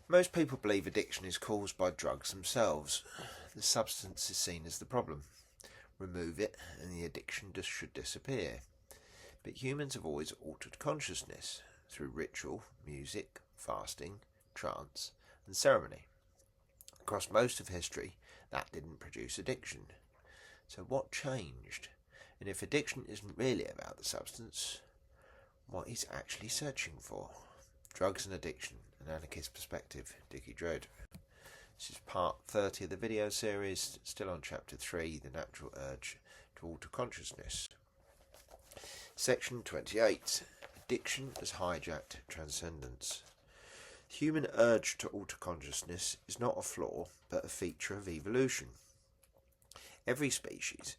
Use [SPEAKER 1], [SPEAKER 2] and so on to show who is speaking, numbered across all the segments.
[SPEAKER 1] Most people believe addiction is caused by drugs themselves. The substance is seen as the problem. Remove it and the addiction should disappear. But humans have always altered consciousness through ritual, music, fasting, trance, and ceremony. Across most of history, that didn't produce addiction. So what changed? And if addiction isn't really about the substance, what is actually searching for? Drugs and Addiction, an Anarchist Perspective, Dickie Dread. This is part 30 of the video series, still on chapter 3, The Natural Urge to Alter Consciousness. Section 28, Addiction as Hijacked Transcendence. The human urge to alter consciousness is not a flaw, but a feature of evolution. Every species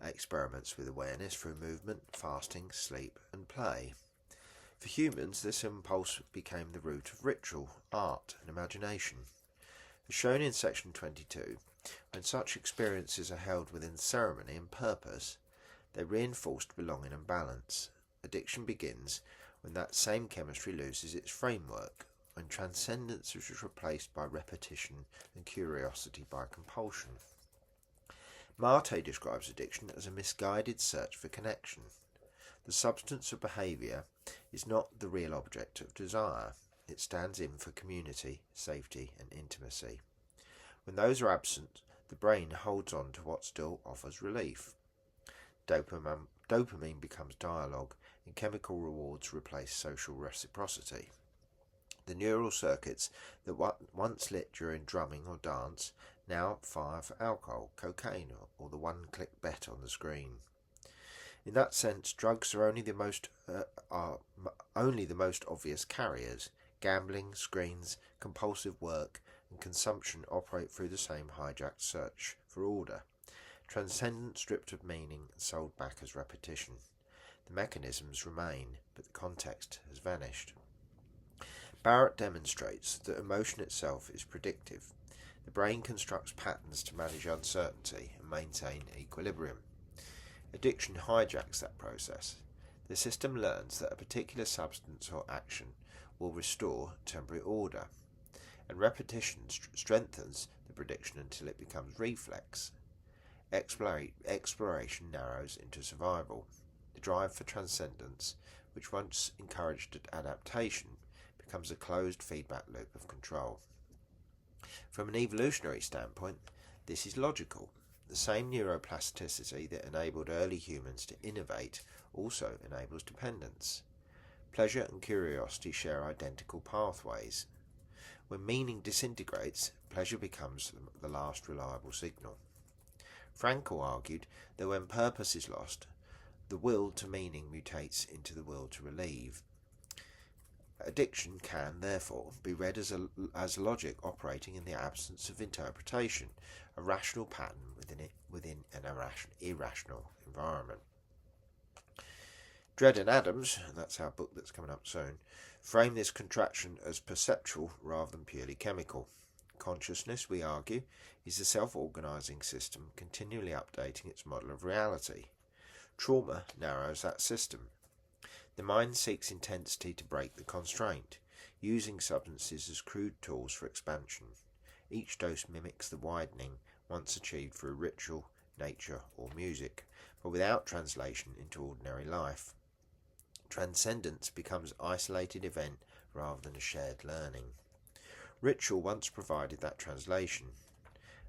[SPEAKER 1] experiments with awareness through movement, fasting, sleep, and play. For humans, this impulse became the root of ritual, art, and imagination. As shown in section 22, when such experiences are held within ceremony and purpose, they reinforce belonging and balance. Addiction begins when that same chemistry loses its framework, when transcendence is replaced by repetition and curiosity by compulsion. Marte describes addiction as a misguided search for connection. The substance of behaviour is not the real object of desire. It stands in for community, safety, and intimacy. When those are absent, the brain holds on to what still offers relief. Dopamine becomes dialogue, and chemical rewards replace social reciprocity. The neural circuits that once lit during drumming or dance now fire for alcohol, cocaine, or the one-click bet on the screen. In that sense, drugs are only the most obvious carriers. Gambling, screens, compulsive work, and consumption operate through the same hijacked search for order. Transcendence stripped of meaning and sold back as repetition. The mechanisms remain, but the context has vanished. Barrett demonstrates that emotion itself is predictive. The brain constructs patterns to manage uncertainty and maintain equilibrium. Addiction hijacks that process. The system learns that a particular substance or action will restore temporary order, and repetition strengthens the prediction until it becomes reflex. Exploration narrows into survival. The drive for transcendence, which once encouraged adaptation, becomes a closed feedback loop of control. From an evolutionary standpoint, this is logical. The same neuroplasticity that enabled early humans to innovate also enables dependence. Pleasure and curiosity share identical pathways. When meaning disintegrates, pleasure becomes the last reliable signal. Frankl argued that when purpose is lost, the will to meaning mutates into the will to relieve. Addiction can, therefore, be read as logic operating in the absence of interpretation, a rational pattern within an irrational environment. Dredd and Adams, that's our book that's coming up soon, frame this contraction as perceptual rather than purely chemical. Consciousness, we argue, is a self-organising system continually updating its model of reality. Trauma narrows that system. The mind seeks intensity to break the constraint, using substances as crude tools for expansion. Each dose mimics the widening once achieved through ritual, nature, or music, but without translation into ordinary life. Transcendence becomes an isolated event rather than a shared learning. Ritual once provided that translation.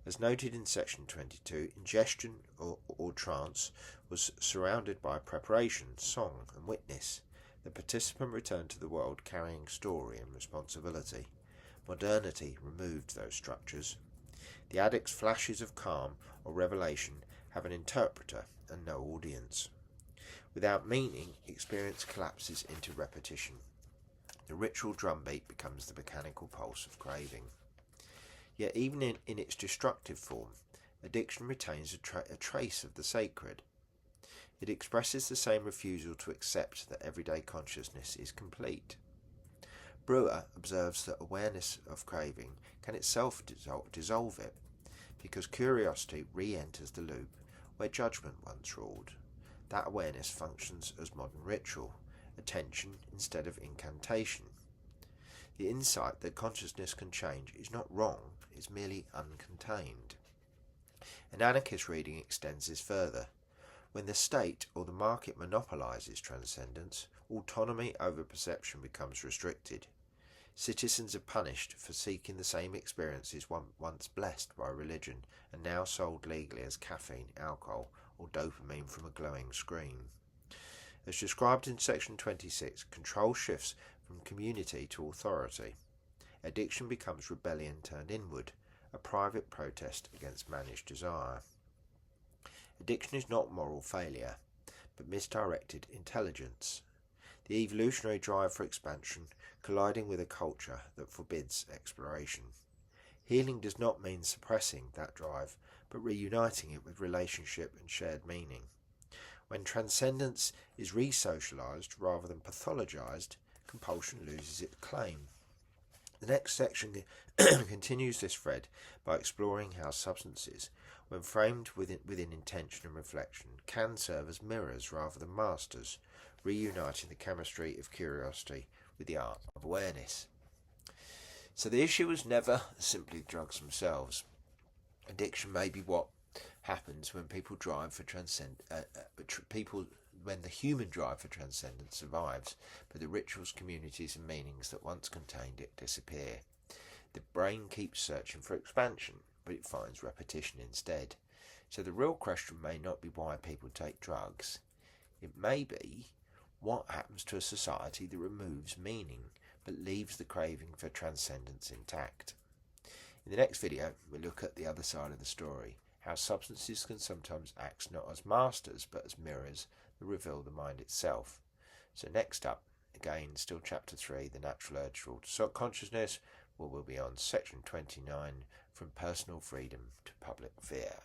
[SPEAKER 1] As noted in section 22, ingestion or trance was surrounded by preparation, song, and witness. The participant returned to the world carrying story and responsibility. Modernity removed those structures. The addict's flashes of calm or revelation have an interpreter and no audience. Without meaning, experience collapses into repetition. The ritual drumbeat becomes the mechanical pulse of craving. Yet even in its destructive form, addiction retains a trace of the sacred. It expresses the same refusal to accept that everyday consciousness is complete. Brewer observes that awareness of craving can itself dissolve it, because curiosity re-enters the loop where judgment once ruled. That awareness functions as modern ritual, attention instead of incantation. The insight that consciousness can change is not wrong, it's merely uncontained. An anarchist reading extends this further. When the state or the market monopolises transcendence, autonomy over perception becomes restricted. Citizens are punished for seeking the same experiences once blessed by religion and now sold legally as caffeine, alcohol, or dopamine from a glowing screen. As described in section 26, control shifts from community to authority. Addiction becomes rebellion turned inward, a private protest against managed desire. Addiction is not moral failure, but misdirected intelligence. The evolutionary drive for expansion colliding with a culture that forbids exploration. Healing does not mean suppressing that drive, but reuniting it with relationship and shared meaning. When transcendence is re-socialized rather than pathologized, compulsion loses its claim. The next section continues this thread by exploring how substances, when framed within intention and reflection, can serve as mirrors rather than masters, reuniting the chemistry of curiosity with the art of awareness. So the issue was never simply drugs themselves. Addiction may be what happens when people drive for when the human drive for transcendence survives, but the rituals, communities and meanings that once contained it disappear. The brain keeps searching for expansion, but it finds repetition instead. So the real question may not be why people take drugs. It may be what happens to a society that removes meaning but leaves the craving for transcendence intact. In the next video, we'll look at the other side of the story, how substances can sometimes act not as masters but as mirrors that reveal the mind itself. So next up, again, still chapter 3, the natural urge to alter consciousness, where we'll be on section 29, from personal freedom to public fear.